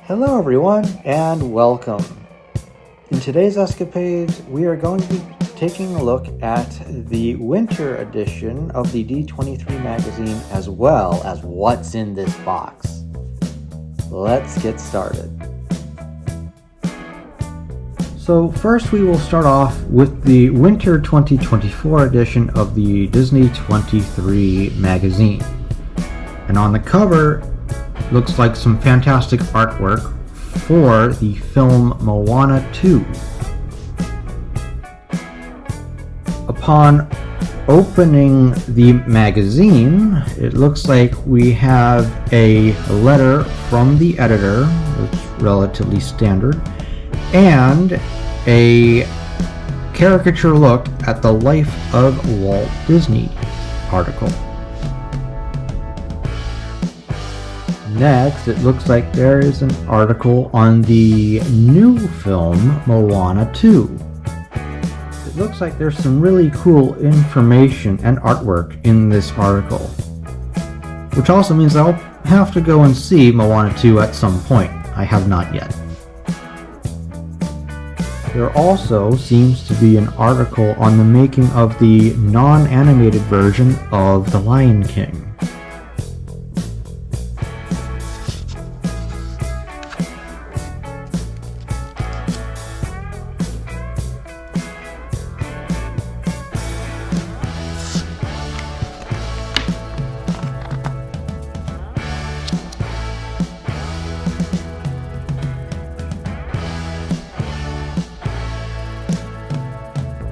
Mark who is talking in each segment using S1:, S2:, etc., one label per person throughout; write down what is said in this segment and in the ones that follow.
S1: Hello everyone, and welcome. In today's escapades, we are going to be taking a look at the winter edition of the D23 magazine, as well as what's in this box. Let's get started. So first we will start off with the winter 2024 edition of the Disney 23 magazine. And on the cover, looks like some fantastic artwork for the film Moana 2. Upon opening the magazine, it looks like we have a letter from the editor, which is relatively standard, and a caricature look at the life of Walt Disney article. Next, it looks like there is an article on the new film, Moana 2. It looks like there's some really cool information and artwork in this article, which also means I'll have to go and see Moana 2 at some point. I have not yet. There also seems to be an article on the making of the non-animated version of The Lion King.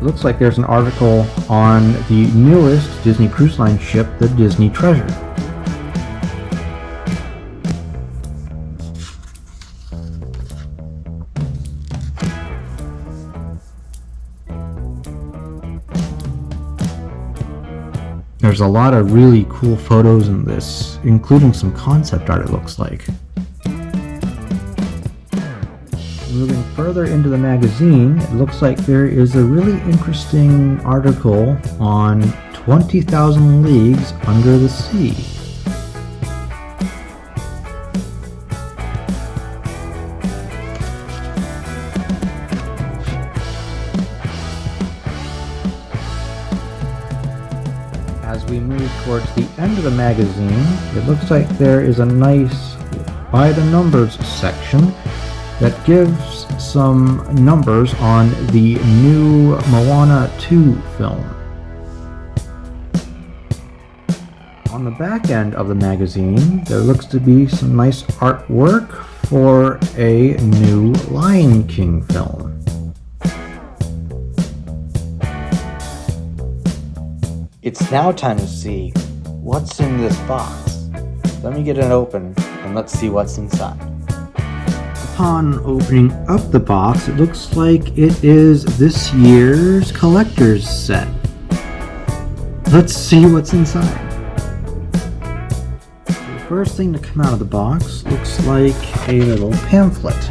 S1: Looks like there's an article on the newest Disney Cruise Line ship, the Disney Treasure. There's a lot of really cool photos in this, including some concept art, it looks like. Moving further into the magazine, it looks like there is a really interesting article on 20,000 Leagues Under the Sea. As we move towards the end of the magazine, it looks like there is a nice by the numbers section that gives some numbers on the new Moana 2 film. On the back end of the magazine, there looks to be some nice artwork for a new Lion King film. It's now time to see what's in this box. Let me get it open and let's see what's inside. Upon opening up the box, it looks like it is this year's Colecters set. Let's see what's inside. The first thing to come out of the box looks like a little pamphlet.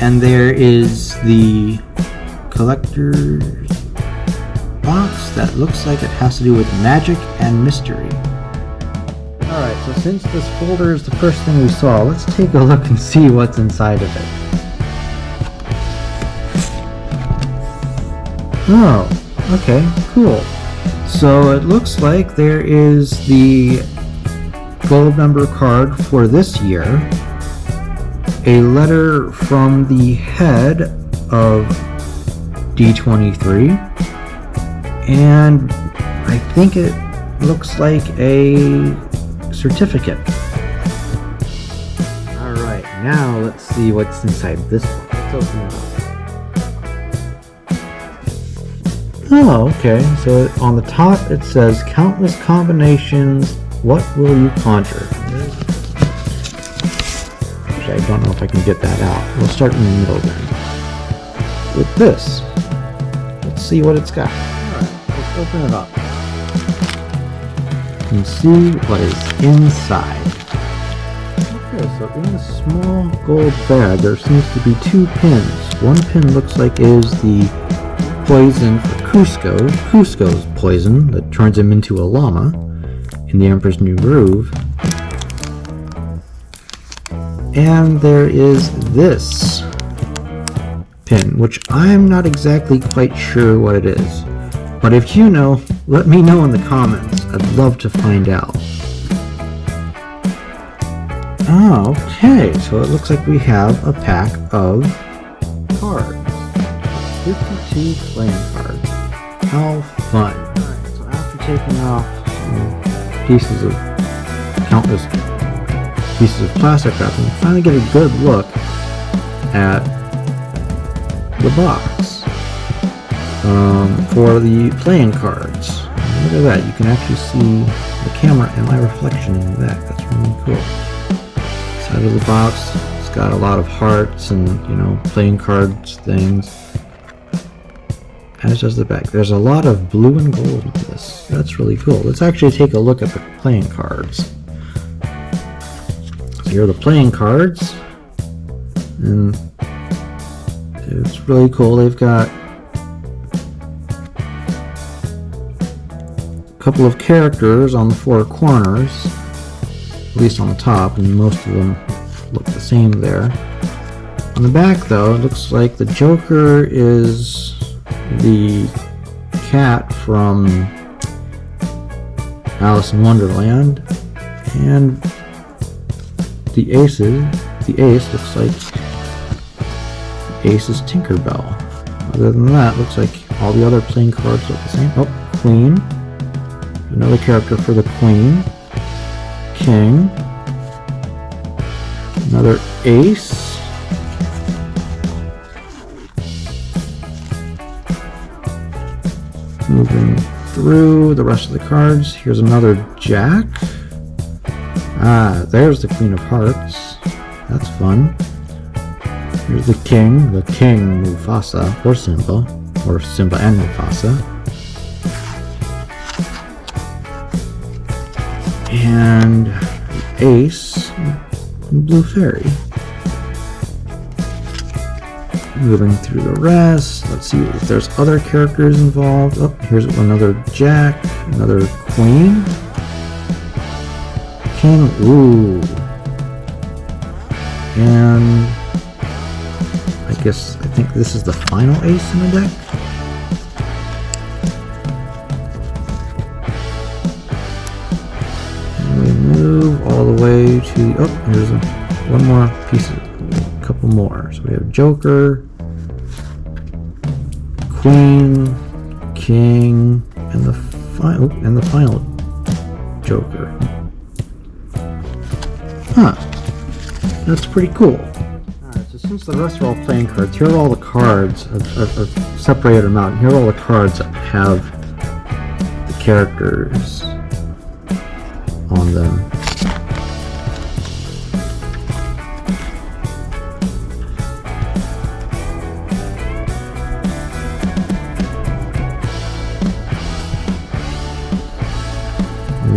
S1: And there is the Collectors box that looks like it has to do with magic and mystery. Alright, so since this folder is the first thing we saw, let's take a look and see what's inside of it. Oh, okay, cool. So it looks like there is the gold member card for this year, a letter from the head of D23, and I think it looks like a certificate. Alright, now let's see what's inside this one. Let's open it up. Oh, okay. So on the top it says, countless combinations, what will you conjure? Actually, I don't know if I can get that out. We'll start in the middle then. With this. Let's see what it's got. Alright, let's open it up and see what is inside. Okay, so in the small gold bag there seems to be two pins. One pin looks like is the poison for Cusco's poison that turns him into a llama in the Emperor's New Groove. And there is this pin, which I'm not exactly quite sure what it is. But if you know, let me know in the comments. I'd love to find out. Oh, okay, so it looks like we have a pack of cards. 52 playing cards. How fun. Alright, so after taking off some pieces of countless pieces of plastic wrap, and finally get a good look at the box for the playing cards. Look at that, you can actually see the camera and my reflection in the back. That's really cool. Side of the box, it's got a lot of hearts and, you know, playing cards things. As does the back. There's a lot of blue and gold with this. That's really cool. Let's actually take a look at the playing cards. So here are the playing cards, and it's really cool. They've got a couple of characters on the four corners, at least on the top, and most of them look the same there. On the back, though, it looks like the Joker is the cat from Alice in Wonderland, and the ace looks like Ace is Tinkerbell. Other than that, looks like all the other playing cards look the same. Oh, Queen. Another character for the Queen. King. Another Ace. Moving through the rest of the cards, here's another Jack. Ah, there's the Queen of Hearts. That's fun. Here's the King Mufasa, or Simba and Mufasa. And Ace and Blue Fairy. Moving through the rest, let's see if there's other characters involved. Oh, here's another Jack, another Queen, King, ooh, and I think this is the final ace in the deck. And we move all the way to, oh, here's one more piece, a couple more. So we have Joker, Queen, King, and the final Joker. Huh. That's pretty cool. Alright, so since the rest are all playing cards, here are all the cards. I've separated them out. Here are all the cards that have the characters on them.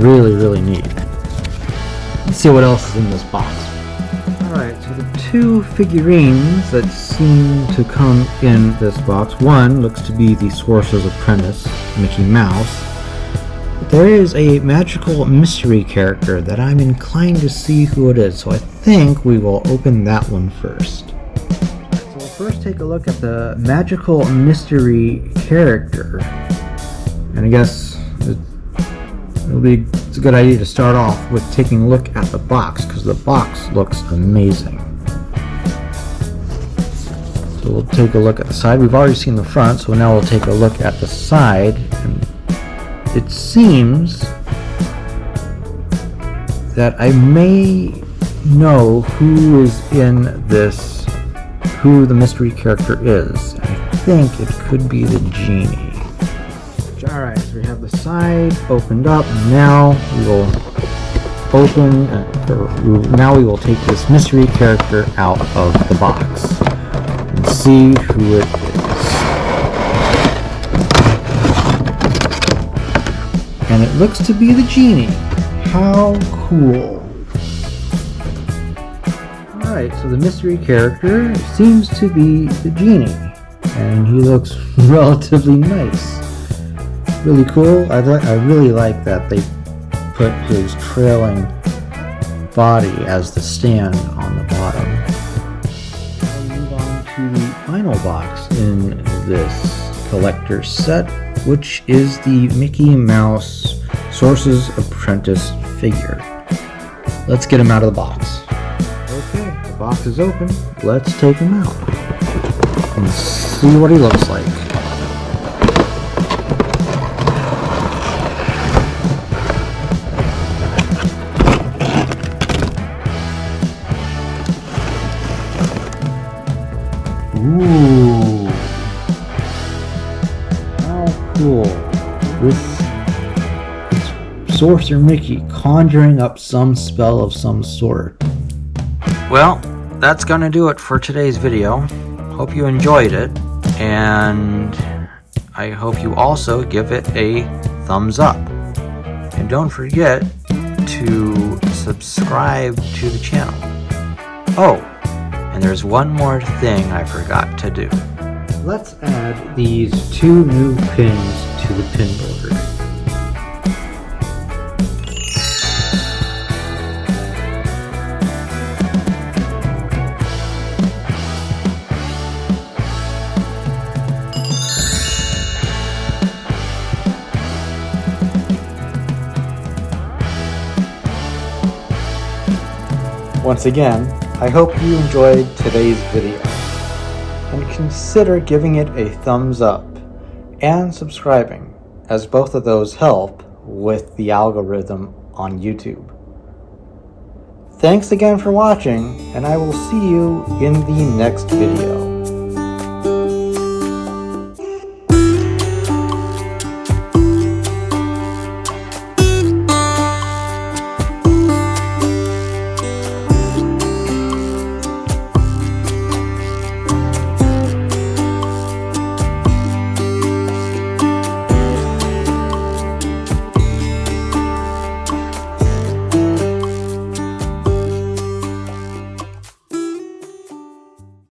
S1: Really, really neat. Let's see what else is in this box. Alright, so the two figurines that seem to come in this box. One looks to be the Sorcerer's Apprentice, Mickey Mouse. But there is a magical mystery character that I'm inclined to see who it is, so I think we will open that one first. So we'll first take a look at the magical mystery character. And I guess it's a good idea to start off with taking a look at the box, because the box looks amazing. So we'll take a look at the side. We've already seen the front, so now we'll take a look at the side. And it seems that I may know who is in this, who the mystery character is. I think it could be the genie. Alright, so we have the side opened up, and now we will open, now we will take this mystery character out of the box and see who it is. And it looks to be the genie. How cool. Alright, so the mystery character seems to be the genie, and he looks relatively nice. Really cool. I really like that they put his trailing body as the stand on the bottom. We'll move on to the final box in this collector set, which is the Mickey Mouse Source's Apprentice figure. Let's get him out of the box. Okay, the box is open. Let's take him out and see what he looks like. Ooh, how cool. This is Sorcerer Mickey conjuring up some spell of some sort. Well, that's gonna do it for today's video. Hope you enjoyed it, and I hope you also give it a thumbs up. And don't forget to subscribe to the channel. Oh, and there's one more thing I forgot to do. Let's add these 2 new pins to the pin builder. Once again, I hope you enjoyed today's video, and consider giving it a thumbs up and subscribing, as both of those help with the algorithm on YouTube. Thanks again for watching, and I will see you in the next video.